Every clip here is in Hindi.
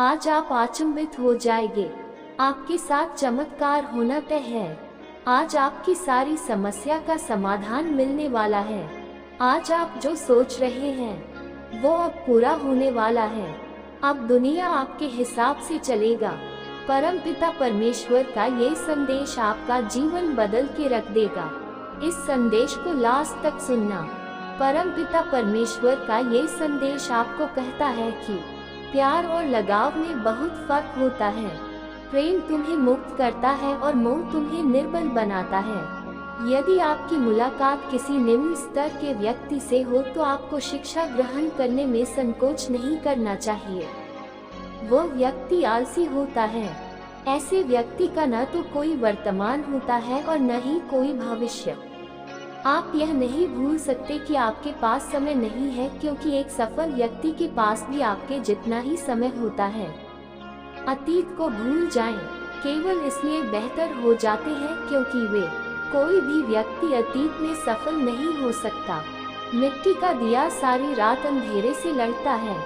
आज आप अचंभित हो जाएंगे। आपके साथ चमत्कार होना तय है। आज आपकी सारी समस्या का समाधान मिलने वाला है। आज आप जो सोच रहे हैं वो अब पूरा होने वाला है। अब दुनिया आपके हिसाब से चलेगा। परमपिता परमेश्वर का ये संदेश आपका जीवन बदल के रख देगा। इस संदेश को लास्ट तक सुनना। परमपिता परमेश्वर का ये संदेश आपको कहता है कि प्यार और लगाव में बहुत फर्क होता है। प्रेम तुम्हें मुक्त करता है और मोह तुम्हें निर्बल बनाता है। यदि आपकी मुलाकात किसी निम्न स्तर के व्यक्ति से हो तो आपको शिक्षा ग्रहण करने में संकोच नहीं करना चाहिए। वो व्यक्ति आलसी होता है। ऐसे व्यक्ति का न तो कोई वर्तमान होता है और न ही कोई भविष्य। आप यह नहीं भूल सकते कि आपके पास समय नहीं है, क्योंकि एक सफल व्यक्ति के पास भी आपके जितना ही समय होता है। अतीत को भूल जाएं, केवल इसलिए बेहतर हो जाते हैं क्योंकि वे कोई भी व्यक्ति अतीत में सफल नहीं हो सकता। मिट्टी का दिया सारी रात अंधेरे से लड़ता है।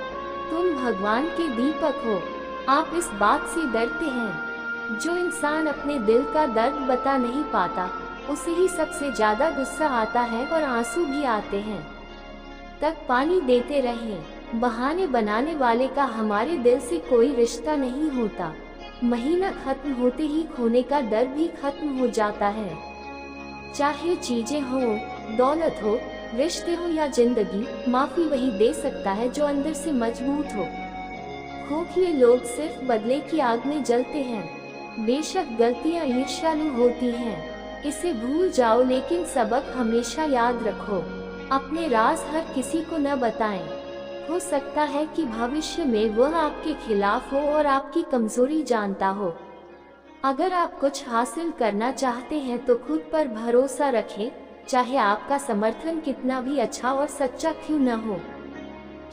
तुम भगवान के दीपक हो। आप इस बात से डरते हैं। जो इंसान अपने दिल का दर्द बता नहीं पाता उसे ही सबसे ज्यादा गुस्सा आता है और आंसू भी आते हैं। तक पानी देते रहें। बहाने बनाने वाले का हमारे दिल से कोई रिश्ता नहीं होता। महीना खत्म होते ही खोने का डर भी खत्म हो जाता है। चाहे चीजें हो, दौलत हो, रिश्ते हो या जिंदगी, माफी वही दे सकता है जो अंदर से मजबूत हो। खोखले लोग सिर्फ बदले की आग में जलते हैं। बेशक गलतियां ईर्ष्यालु होती हैं, इसे भूल जाओ, लेकिन सबक हमेशा याद रखो। अपने राज हर किसी को न बताएं। हो सकता है कि भविष्य में वह आपके खिलाफ हो और आपकी कमजोरी जानता हो। अगर आप कुछ हासिल करना चाहते हैं तो खुद पर भरोसा रखें, चाहे आपका समर्थन कितना भी अच्छा और सच्चा क्यों न हो।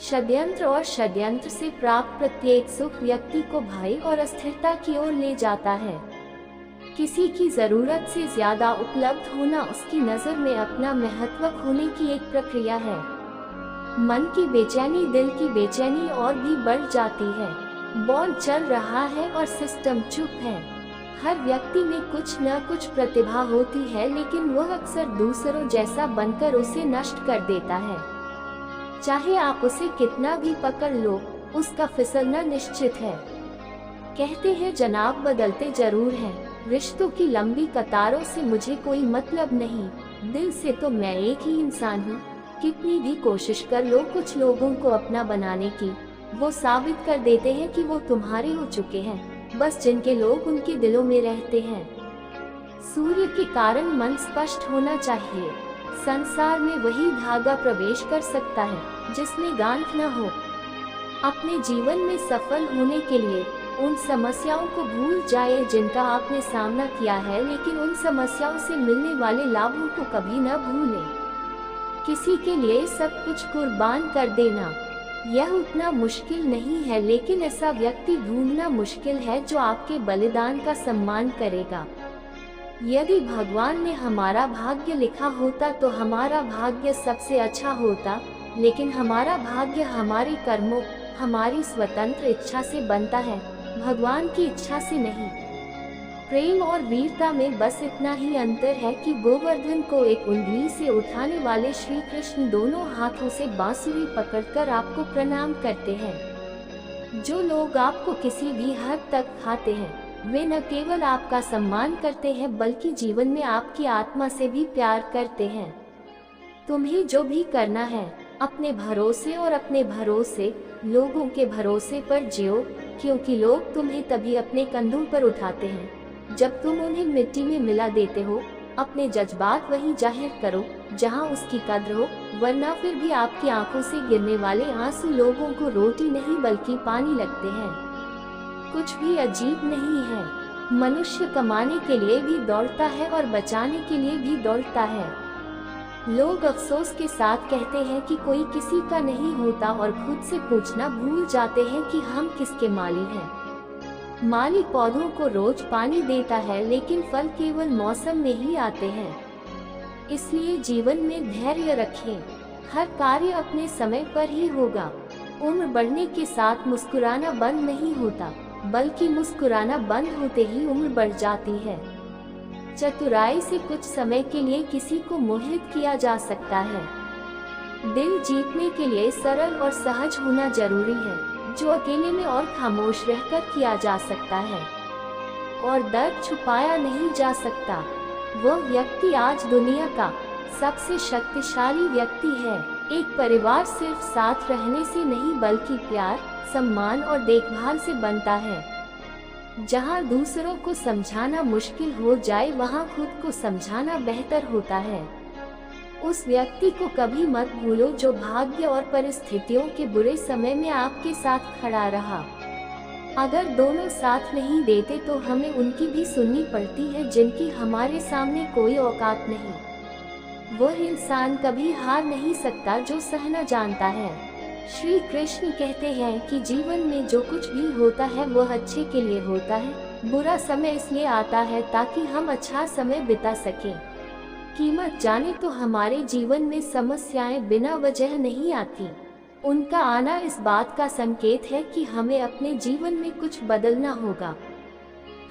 षड्यंत्र और षड्यंत्र से प्राप्त प्रत्येक सुख व्यक्ति को भय और अस्थिरता की ओर ले जाता है। किसी की जरूरत से ज्यादा उपलब्ध होना उसकी नजर में अपना महत्व खोने की एक प्रक्रिया है। मन की बेचैनी दिल की बेचैनी और भी बढ़ जाती है। बॉल चल रहा है और सिस्टम चुप है। हर व्यक्ति में कुछ न कुछ प्रतिभा होती है, लेकिन वह अक्सर दूसरों जैसा बनकर उसे नष्ट कर देता है। चाहे आप उसे कितना भी पकड़ लो, उसका फिसलना निश्चित है। कहते हैं जनाब बदलते जरूर हैं। रिश्तों की लंबी कतारों से मुझे कोई मतलब नहीं। दिल से तो मैं एक ही इंसान हूँ। कितनी भी कोशिश कर लो कुछ लोगों को अपना बनाने की, वो साबित कर देते हैं कि वो तुम्हारे हो चुके हैं, बस जिनके लोग उनके दिलों में रहते हैं। सूर्य के कारण मन स्पष्ट होना चाहिए। संसार में वही धागा प्रवेश कर सकता है जिसमें गांठ न हो। अपने जीवन में सफल होने के लिए उन समस्याओं को भूल जाए जिनका आपने सामना किया है, लेकिन उन समस्याओं से मिलने वाले लाभों को कभी न भूलें। किसी के लिए सब कुछ कुर्बान कर देना यह उतना मुश्किल नहीं है, लेकिन ऐसा व्यक्ति ढूंढना मुश्किल है जो आपके बलिदान का सम्मान करेगा। यदि भगवान ने हमारा भाग्य लिखा होता तो हमारा भाग्य सबसे अच्छा होता, लेकिन हमारा भाग्य हमारे कर्मों, हमारी स्वतंत्र इच्छा से बनता है, भगवान की इच्छा से नहीं। प्रेम और वीरता में बस इतना ही अंतर है कि गोवर्धन को एक उंगली से उठाने वाले श्री कृष्ण दोनों हाथों से बांसुरी पकड़कर आपको प्रणाम करते हैं। जो लोग आपको किसी भी हद तक खाते हैं वे न केवल आपका सम्मान करते हैं बल्कि जीवन में आपकी आत्मा से भी प्यार करते हैं। तुम्हें जो भी करना है अपने भरोसे और अपने भरोसे लोगों के भरोसे पर जियो, क्योंकि लोग तुम्हें तभी अपने कंधों पर उठाते हैं जब तुम उन्हें मिट्टी में मिला देते हो। अपने जज्बात वहीं जाहिर करो जहां उसकी कद्र हो, वरना फिर भी आपकी आंखों से गिरने वाले आंसू लोगों को रोटी नहीं बल्कि पानी लगते हैं। कुछ भी अजीब नहीं है। मनुष्य कमाने के लिए भी दौड़ता है और बचाने के लिए भी दौड़ता है। लोग अफसोस के साथ कहते हैं कि कोई किसी का नहीं होता और खुद से पूछना भूल जाते हैं कि हम किसके माली हैं। माली पौधों को रोज पानी देता है, लेकिन फल केवल मौसम में ही आते हैं। इसलिए जीवन में धैर्य रखें। हर कार्य अपने समय पर ही होगा। उम्र बढ़ने के साथ मुस्कुराना बंद नहीं होता, बल्कि मुस्कुराना बंद होते ही उम्र बढ़ जाती है। चतुराई से कुछ समय के लिए किसी को मोहित किया जा सकता है। दिल जीतने के लिए सरल और सहज होना जरूरी है, जो अकेले में और खामोश रहकर किया जा सकता है और दर्द छुपाया नहीं जा सकता। वह व्यक्ति आज दुनिया का सबसे शक्तिशाली व्यक्ति है। एक परिवार सिर्फ साथ रहने से नहीं, बल्कि प्यार, सम्मान और देखभाल से बनता है। जहाँ दूसरों को समझाना मुश्किल हो जाए, वहाँ खुद को समझाना बेहतर होता है। उस व्यक्ति को कभी मत भूलो जो भाग्य और परिस्थितियों के बुरे समय में आपके साथ खड़ा रहा। अगर दोनों साथ नहीं देते तो हमें उनकी भी सुननी पड़ती है, जिनकी हमारे सामने कोई औकात नहीं। वह इंसान कभी हार नहीं सकता जो सहना जानता है। श्री कृष्ण कहते हैं कि जीवन में जो कुछ भी होता है वह अच्छे के लिए होता है। बुरा समय इसलिए आता है ताकि हम अच्छा समय बिता सकें। कीमत जाने तो हमारे जीवन में समस्याएं बिना वजह नहीं आती। उनका आना इस बात का संकेत है कि हमें अपने जीवन में कुछ बदलना होगा।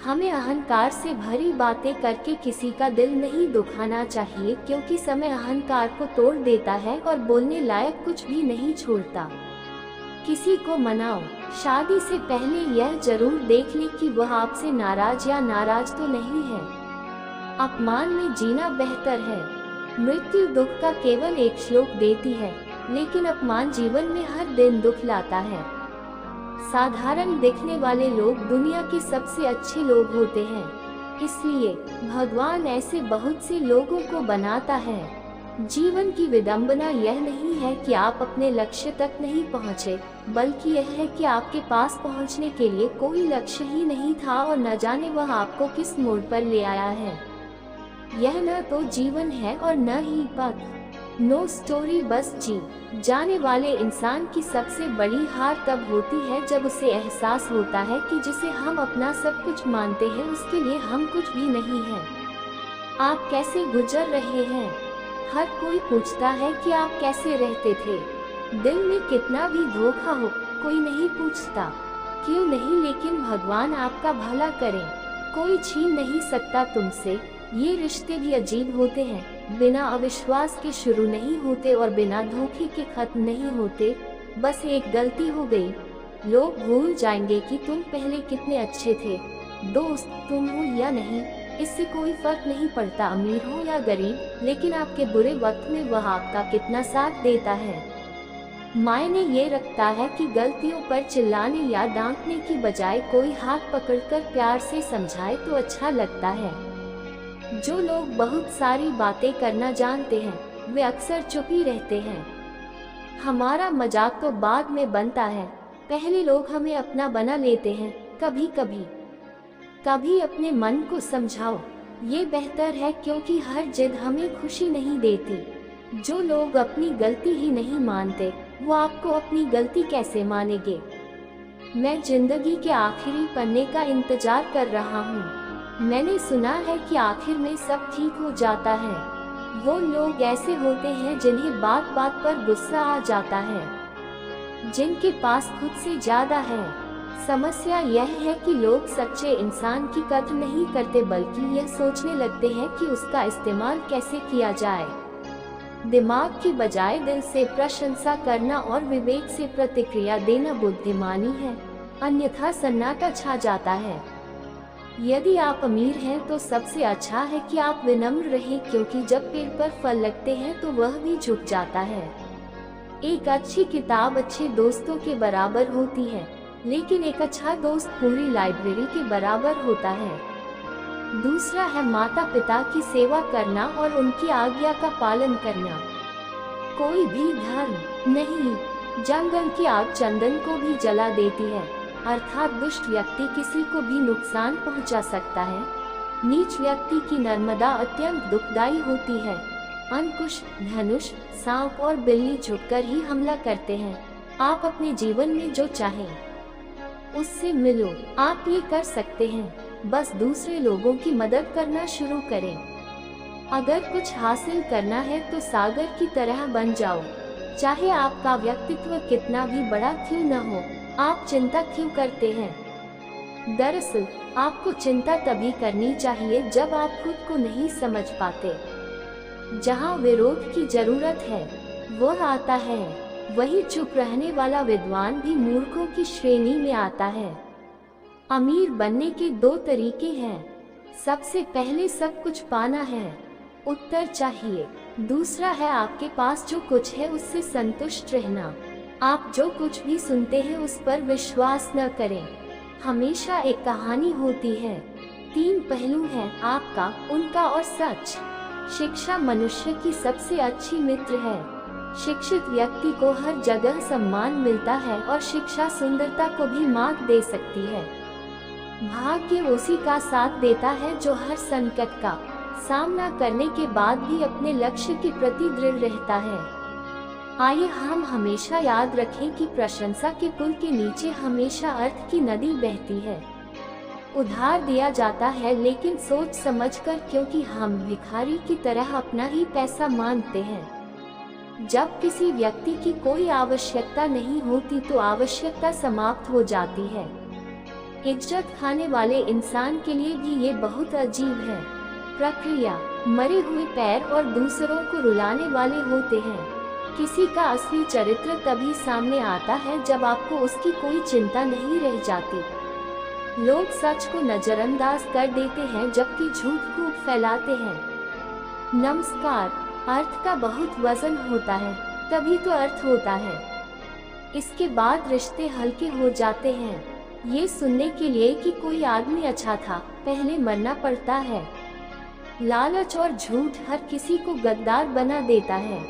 हमें अहंकार से भरी बातें करके किसी का दिल नहीं दुखाना चाहिए, क्योंकि समय अहंकार को तोड़ देता है और बोलने लायक कुछ भी नहीं छोड़ता। किसी को मनाओ, शादी से पहले यह जरूर देख ले कि वह आपसे नाराज या नाराज तो नहीं है। अपमान में जीना बेहतर है। मृत्यु दुख का केवल एक श्लोक देती है, लेकिन अपमान जीवन में हर दिन दुख लाता है। साधारण दिखने वाले लोग दुनिया के सबसे अच्छे लोग होते हैं। इसलिए भगवान ऐसे बहुत से लोगों को बनाता है। जीवन की विडंबना यह नहीं है कि आप अपने लक्ष्य तक नहीं पहुँचे, बल्कि यह है कि आपके पास पहुँचने के लिए कोई लक्ष्य ही नहीं था और न जाने वह आपको किस मोड़ पर ले आया है। यह न तो जीवन है और न ही पथ। नो स्टोरी, बस जी जाने वाले इंसान की सबसे बड़ी हार तब होती है जब उसे एहसास होता है कि जिसे हम अपना सब कुछ मानते हैं उसके लिए हम कुछ भी नहीं हैं। आप कैसे गुजर रहे हैं? हर कोई पूछता है कि आप कैसे रहते थे। दिल में कितना भी धोखा हो, कोई नहीं पूछता क्यों नहीं, लेकिन भगवान आपका भला करे। कोई छीन नहीं सकता तुमसे। ये रिश्ते भी अजीब होते हैं, बिना अविश्वास के शुरू नहीं होते और बिना धोखे के खत्म नहीं होते। बस एक गलती हो गई, लोग भूल जाएंगे कि तुम पहले कितने अच्छे थे। दोस्त तुम हो या नहीं, इससे कोई फर्क नहीं पड़ता अमीर हो या गरीब, लेकिन आपके बुरे वक्त में वह आपका कितना साथ देता है। मायने ये रखता है कि गलतियों पर चिल्लाने या डांटने की बजाय कोई हाथ पकड़कर प्यार से समझाए तो अच्छा लगता है। जो लोग बहुत सारी बातें करना जानते हैं वे अक्सर चुप ही रहते हैं। हमारा मजाक तो बाद में बनता है, पहले लोग हमें अपना बना लेते हैं। कभी अपने मन को समझाओ, ये बेहतर है, क्योंकि हर जिद हमें खुशी नहीं देती। जो लोग अपनी गलती ही नहीं मानते वो आपको अपनी गलती कैसे मानेंगे? मैं जिंदगी के आखिरी पन्ने का इंतजार कर रहा हूँ। मैंने सुना है कि आखिर में सब ठीक हो जाता है। वो लोग ऐसे होते हैं जिन्हें बात बात पर गुस्सा आ जाता है, जिनके पास खुद से ज्यादा है। समस्या यह है कि लोग सच्चे इंसान की कद्र नहीं करते, बल्कि यह सोचने लगते हैं कि उसका इस्तेमाल कैसे किया जाए। दिमाग की बजाय दिल से प्रशंसा करना और विवेक से प्रतिक्रिया देना बुद्धिमानी है, अन्यथा सन्नाटा छा जाता है। यदि आप अमीर हैं तो सबसे अच्छा है कि आप विनम्र रहें, क्योंकि जब पेड़ पर फल लगते हैं तो वह भी झुक जाता है। एक अच्छी किताब अच्छे दोस्तों के बराबर होती है, लेकिन एक अच्छा दोस्त पूरी लाइब्रेरी के बराबर होता है। दूसरा है माता पिता की सेवा करना और उनकी आज्ञा का पालन करना। कोई भी धर्म नहीं, जंगल की आग चंदन को भी जला देती है, अर्थात दुष्ट व्यक्ति किसी को भी नुकसान पहुंचा सकता है। नीच व्यक्ति की नर्मदा अत्यंत दुखदाई होती है। अंकुश, धनुष, सांप और बिल्ली झुककर ही हमला करते हैं। आप अपने जीवन में जो चाहें उससे मिलो, आप ये कर सकते हैं। बस दूसरे लोगों की मदद करना शुरू करें। अगर कुछ हासिल करना है तो सागर की तरह बन जाओ। चाहे आपका व्यक्तित्व कितना भी बड़ा क्यों न हो, आप चिंता क्यों करते हैं? दरअसल आपको चिंता तभी करनी चाहिए जब आप खुद को नहीं समझ पाते। जहाँ विरोध की जरूरत है वह आता है, वही चुप रहने वाला विद्वान भी मूर्खों की श्रेणी में आता है। अमीर बनने के दो तरीके हैं। सबसे पहले सब कुछ पाना है, उत्तर चाहिए। दूसरा है आपके पास जो कुछ है उससे संतुष्ट रहना। आप जो कुछ भी सुनते हैं उस पर विश्वास न करें। हमेशा एक कहानी होती है, 3 पहलू हैं, आपका, उनका और सच। शिक्षा मनुष्य की सबसे अच्छी मित्र है। शिक्षित व्यक्ति को हर जगह सम्मान मिलता है और शिक्षा सुंदरता को भी मात दे सकती है। भाग्य उसी का साथ देता है जो हर संकट का सामना करने के बाद भी अपने लक्ष्य के प्रति दृढ़ रहता है। आइए हम हमेशा याद रखें कि प्रशंसा के पुल के नीचे हमेशा अर्थ की नदी बहती है। उधार दिया जाता है लेकिन सोच समझकर, क्योंकि हम भिखारी की तरह अपना ही पैसा मांगते हैं। जब किसी व्यक्ति की कोई आवश्यकता नहीं होती तो आवश्यकता समाप्त हो जाती है। इज्जत खाने वाले इंसान के लिए भी ये बहुत अजीब है। प्रक्रिया मरे हुए पैर और दूसरों को रुलाने वाले होते हैं। किसी का असली चरित्र तभी सामने आता है जब आपको उसकी कोई चिंता नहीं रह जाती। लोग सच को नजरअंदाज कर देते हैं जबकि झूठ खूब फैलाते हैं। नमस्कार, अर्थ का बहुत वजन होता है, तभी तो अर्थ होता है। इसके बाद रिश्ते हल्के हो जाते हैं। ये सुनने के लिए कि कोई आदमी अच्छा था, पहले मरना पड़ता है। लालच और झूठ हर किसी को गद्दार बना देता है।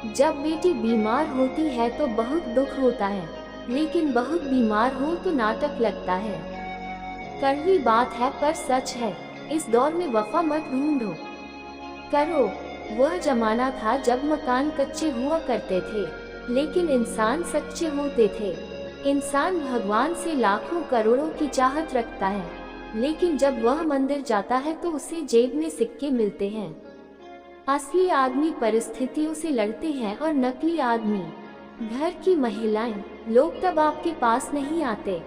जब बेटी बीमार होती है तो बहुत दुख होता है, लेकिन बहुत बीमार हो तो नाटक लगता है। कड़वी बात है पर सच है, इस दौर में वफा मत ढूंढो, करो। वह जमाना था जब मकान कच्चे हुआ करते थे, लेकिन इंसान सच्चे होते थे। इंसान भगवान से लाखों करोड़ों की चाहत रखता है, लेकिन जब वह मंदिर जाता है तो उसे जेब में सिक्के मिलते हैं। असली आदमी परिस्थितियों से लड़ते हैं और नकली आदमी घर की महिलाएं। लोग तब आपके पास नहीं आते।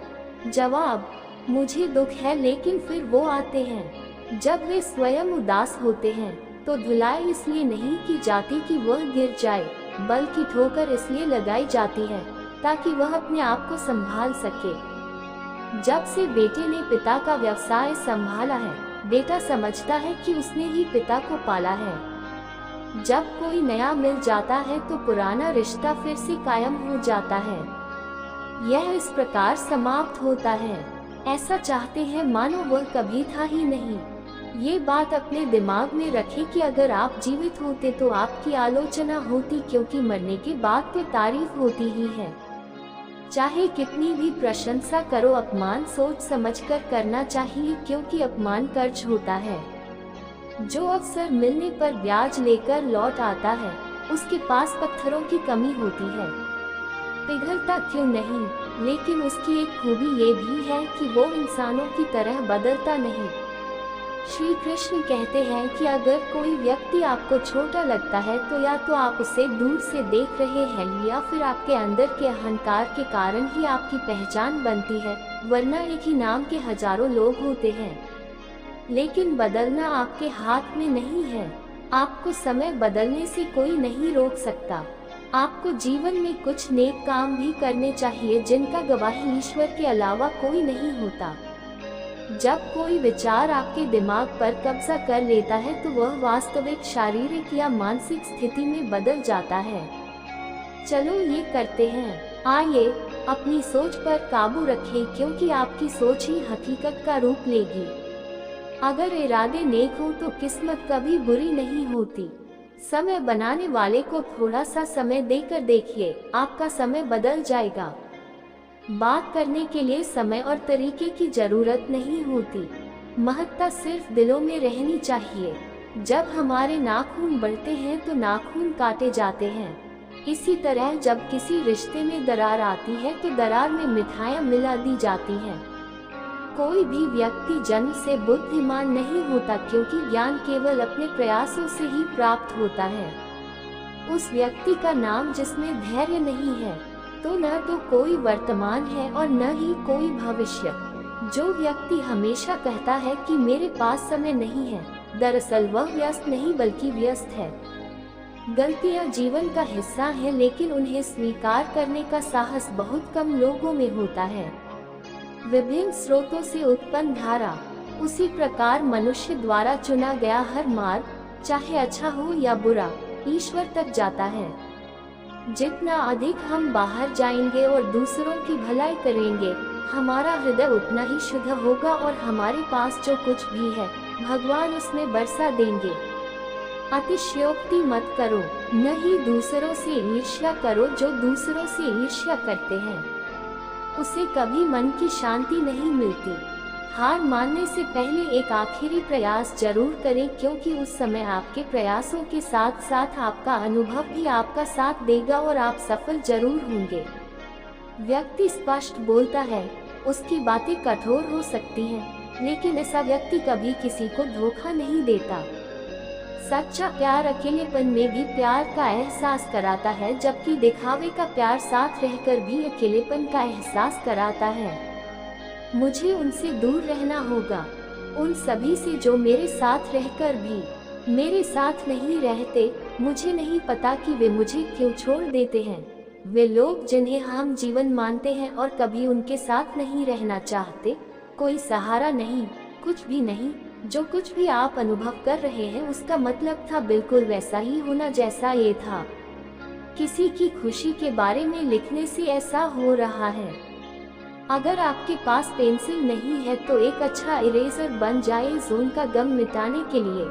जवाब, मुझे दुख है, लेकिन फिर वो आते हैं जब वे स्वयं उदास होते हैं। तो धुलाई इसलिए नहीं की जाती कि वह गिर जाए, बल्कि ठोकर इसलिए लगाई जाती है ताकि वह अपने आप को संभाल सके। जब से बेटे ने पिता का व्यवसाय संभाला है, बेटा समझता है कि उसने ही पिता को पाला है। जब कोई नया मिल जाता है तो पुराना रिश्ता फिर से कायम हो जाता है। यह इस प्रकार समाप्त होता है, ऐसा चाहते हैं मानो वह कभी था ही नहीं। ये बात अपने दिमाग में रखें कि अगर आप जीवित होते तो आपकी आलोचना होती, क्योंकि मरने के बाद तो तारीफ होती ही है। चाहे कितनी भी प्रशंसा करो, अपमान सोच समझकर करना चाहिए, क्योंकि अपमान कर्ज होता है। जो अवसर मिलने पर ब्याज लेकर लौट आता है, उसके पास पत्थरों की कमी होती है। पिघलता क्यों नहीं, लेकिन उसकी एक खूबी ये भी है कि वो इंसानों की तरह बदलता नहीं। श्री कृष्ण कहते हैं कि अगर कोई व्यक्ति आपको छोटा लगता है तो या तो आप उसे दूर से देख रहे हैं, या फिर आपके अंदर के अहंकार के कारण ही आपकी पहचान बनती है, वरना एक ही नाम के हजारों लोग होते हैं। लेकिन बदलना आपके हाथ में नहीं है। आपको समय बदलने से कोई नहीं रोक सकता। आपको जीवन में कुछ नेक काम भी करने चाहिए जिनका गवाही ईश्वर के अलावा कोई नहीं होता। जब कोई विचार आपके दिमाग पर कब्जा कर लेता है तो वह वास्तविक शारीरिक या मानसिक स्थिति में बदल जाता है। चलो ये करते हैं। आइए अपनी सोच पर काबू रखें, क्योंकि आपकी सोच ही हकीकत का रूप लेगी। अगर इरादे नेक हो तो किस्मत कभी बुरी नहीं होती। समय बनाने वाले को थोड़ा सा समय देकर देखिए, आपका समय बदल जाएगा। बात करने के लिए समय और तरीके की जरूरत नहीं होती, महत्ता सिर्फ दिलों में रहनी चाहिए। जब हमारे नाखून बढ़ते हैं तो नाखून काटे जाते हैं। इसी तरह जब किसी रिश्ते में दरार आती है तो दरार में मिठाइयाँ मिला दी जाती हैं। कोई भी व्यक्ति जन्म से बुद्धिमान नहीं होता, क्योंकि ज्ञान केवल अपने प्रयासों से ही प्राप्त होता है। उस व्यक्ति का नाम जिसमें धैर्य नहीं है, तो न तो कोई वर्तमान है और न ही कोई भविष्य। जो व्यक्ति हमेशा कहता है कि मेरे पास समय नहीं है, दरअसल वह व्यस्त नहीं बल्कि व्यस्त है। गलतियां जीवन का हिस्सा है, लेकिन उन्हें स्वीकार करने का साहस बहुत कम लोगों में होता है। विभिन्न स्रोतों से उत्पन्न धारा, उसी प्रकार मनुष्य द्वारा चुना गया हर मार्ग, चाहे अच्छा हो या बुरा, ईश्वर तक जाता है। जितना अधिक हम बाहर जाएंगे और दूसरों की भलाई करेंगे, हमारा हृदय उतना ही शुद्ध होगा और हमारे पास जो कुछ भी है, भगवान उसमें बरसा देंगे। अतिशयोक्ति मत करो, न ही दूसरों से ईर्ष्या करो। जो दूसरों से ईर्ष्या करते हैं, उसे कभी मन की शांति नहीं मिलती। हार मानने से पहले एक आखिरी प्रयास जरूर करें, क्योंकि उस समय आपके प्रयासों के साथ साथ आपका अनुभव भी आपका साथ देगा और आप सफल जरूर होंगे। व्यक्ति स्पष्ट बोलता है, उसकी बातें कठोर हो सकती हैं, लेकिन ऐसा व्यक्ति कभी किसी को धोखा नहीं देता। सच्चा प्यार अकेलेपन में भी प्यार का एहसास कराता है, जबकि दिखावे का प्यार साथ रहकर भी अकेलेपन का एहसास कराता है। मुझे उनसे दूर रहना होगा, उन सभी से जो मेरे साथ रहकर भी मेरे साथ नहीं रहते। मुझे नहीं पता कि वे मुझे क्यों छोड़ देते हैं। वे लोग जिन्हें हम जीवन मानते हैं और कभी उनके साथ नहीं रहना चाहते। कोई सहारा नहीं, कुछ भी नहीं। जो कुछ भी आप अनुभव कर रहे हैं, उसका मतलब था बिल्कुल वैसा ही होना जैसा ये था। किसी की खुशी के बारे में लिखने से ऐसा हो रहा है। अगर आपके पास पेंसिल नहीं है तो एक अच्छा इरेजर बन जाए जोन का गम मिटाने के लिए।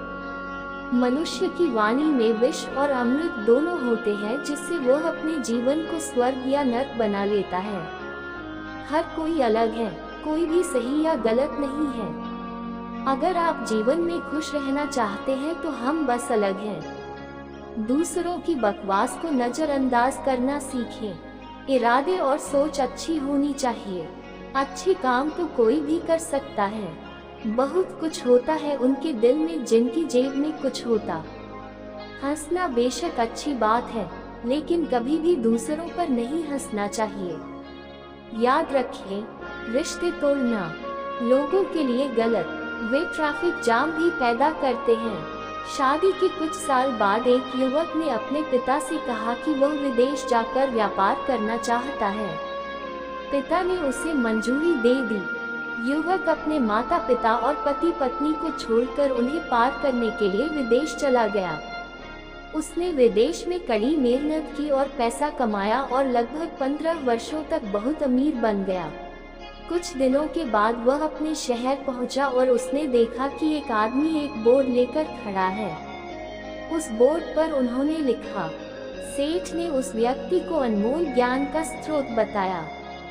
मनुष्य की वाणी में विष और अमृत दोनों होते हैं, जिससे वह अपने जीवन को स्वर्ग या नर्क बना लेता है। हर कोई अलग है, कोई भी सही या गलत नहीं है। अगर आप जीवन में खुश रहना चाहते हैं तो हम बस अलग हैं। दूसरों की बकवास को नजरअंदाज करना सीखें। इरादे और सोच अच्छी होनी चाहिए। अच्छे काम तो कोई भी कर सकता है। बहुत कुछ होता है उनके दिल में जिनकी जेब में कुछ होता। हंसना बेशक अच्छी बात है, लेकिन कभी भी दूसरों पर नहीं हंसना चाहिए। याद रखें, रिश्ते तोड़ना लोगों के लिए गलत, वे ट्रैफिक जाम भी पैदा करते हैं। शादी के कुछ साल बाद एक युवक ने अपने पिता से कहा कि वह विदेश जाकर व्यापार करना चाहता है। पिता ने उसे मंजूरी दे दी। युवक अपने माता पिता और पति पत्नी को छोड़कर उन्हें पार करने के लिए विदेश चला गया। उसने विदेश में कड़ी मेहनत की और पैसा कमाया और लगभग 15 वर्षों तक बहुत अमीर बन गया। कुछ दिनों के बाद वह अपने शहर पहुंचा और उसने देखा कि एक आदमी एक बोर्ड लेकर खड़ा है। उस बोर्ड पर उन्होंने लिखा। सेठ ने उस व्यक्ति को अनमोल ज्ञान का स्रोत बताया।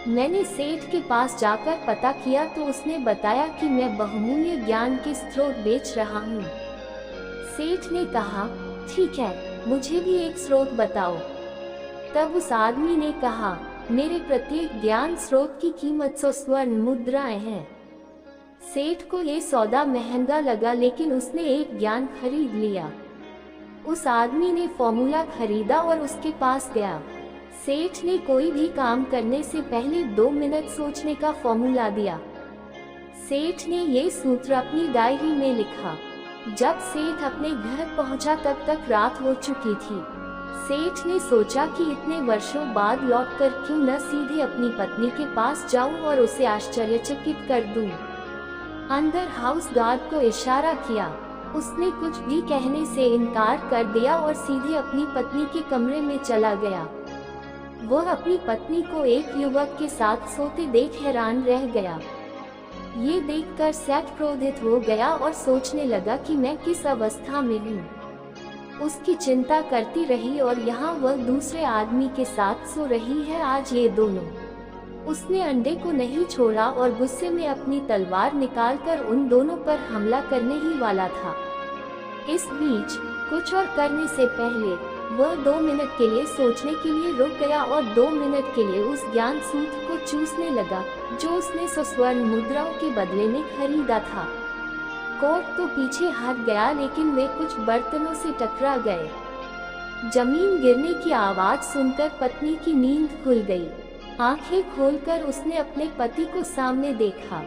मैंने सेठ के पास जाकर पता किया तो उसने बताया कि मैं बहुमूल्य ज्ञान के स्रोत बेच रहा हूँ। सेठ ने कहा, ठीक है, मुझे भी एक स्रोत बताओ। तब उस आदमी ने कहा, मेरे प्रत्येक ज्ञान स्रोत की कीमत 100 स्वर्ण मुद्राएं हैं। सेठ को ये सौदा महंगा लगा, लेकिन उसने एक ज्ञान खरीद लिया। उस आदमी ने फॉर्मूला खरीदा और उसके पास गया। सेठ ने कोई भी काम करने से पहले 2 मिनट सोचने का फॉर्मूला दिया। सेठ ने ये सूत्र अपनी डायरी में लिखा। जब सेठ अपने घर पहुंचा तब तक रात हो चुकी थी। सेठ ने सोचा कि इतने वर्षों बाद लौटकर क्यों न सीधे अपनी पत्नी के पास जाऊं और उसे आश्चर्यचकित कर दूं। अंदर हाउस गार्ड को इशारा किया। उसने कुछ भी कहने से इनकार कर दिया और सीधे अपनी पत्नी के कमरे में चला गया। वह अपनी पत्नी को एक युवक के साथ सोते देख हैरान रह गया। ये देखकर सेठ क्रोधित हो गया और सोचने लगा कि मैं किस अवस्था में हूँ। उसकी चिंता करती रही और यहाँ वह दूसरे आदमी के साथ सो रही है आज ये दोनों। उसने अंडे को नहीं छोड़ा और गुस्से में अपनी तलवार निकालकर उन दोनों पर हमला करने ही वाला था। इस बीच कुछ और करने से पहले वह 2 मिनट के लिए सोचने के लिए रुक गया और 2 मिनट के लिए उस ज्ञान सूत्र को चूसने लगा जो उसने 100 स्वर्ण मुद्राओं के बदले में खरीदा था। कोर्ट तो पीछे हट गया, लेकिन वे कुछ बर्तनों से टकरा गए। जमीन गिरने की आवाज सुनकर पत्नी की नींद खुल गई। आंखें खोलकर उसने अपने पति को सामने देखा।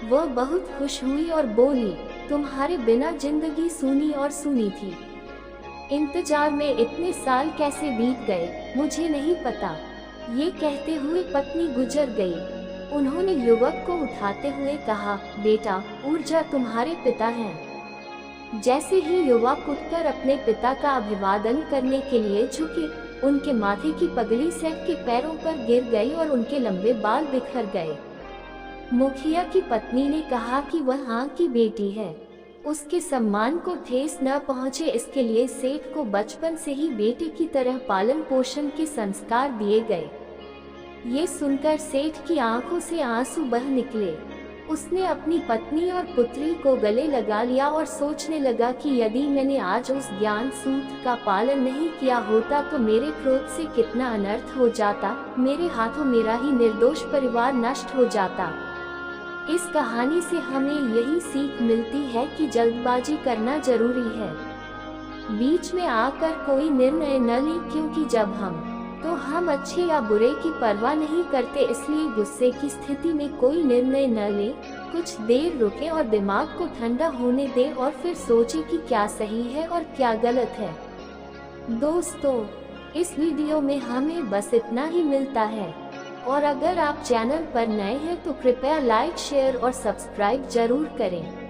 वह बहुत खुश हुई और बोली, तुम्हारे बिना जिंदगी सूनी और सूनी थी। इंतजार में इतने साल कैसे बीत गए मुझे नहीं पता। ये कहते हुए पत्नी गुजर गई। उन्होंने युवक को उठाते हुए कहा, बेटा ऊर्जा तुम्हारे पिता हैं। जैसे ही युवक उठकर अपने पिता का अभिवादन करने के लिए झुके, उनके माथे की पगड़ी सेठ के पैरों पर गिर गई और उनके लंबे बाल बिखर गए। मुखिया की पत्नी ने कहा कि वह हाँ की बेटी है, उसके सम्मान को ठेस न पहुंचे इसके लिए सेठ को बचपन से ही बेटे की तरह पालन पोषण के संस्कार दिए गए। ये सुनकर सेठ की आंखों से आंसू बह निकले। उसने अपनी पत्नी और पुत्री को गले लगा लिया और सोचने लगा कि यदि मैंने आज उस ज्ञान सूत्र का पालन नहीं किया होता तो मेरे क्रोध से कितना अनर्थ हो जाता, मेरे हाथों मेरा ही निर्दोष परिवार नष्ट हो जाता। इस कहानी से हमें यही सीख मिलती है कि जल्दबाजी करना जरूरी है। बीच में आकर कोई निर्णय न लें, क्योंकि जब हम अच्छे या बुरे की परवाह नहीं करते, इसलिए गुस्से की स्थिति में कोई निर्णय न लें। कुछ देर रुकें और दिमाग को ठंडा होने दें और फिर सोचें कि क्या सही है और क्या गलत है। दोस्तों, इस वीडियो में हमें बस इतना ही मिलता है, और अगर आप चैनल पर नए हैं तो कृपया लाइक, शेयर और सब्सक्राइब जरूर करें।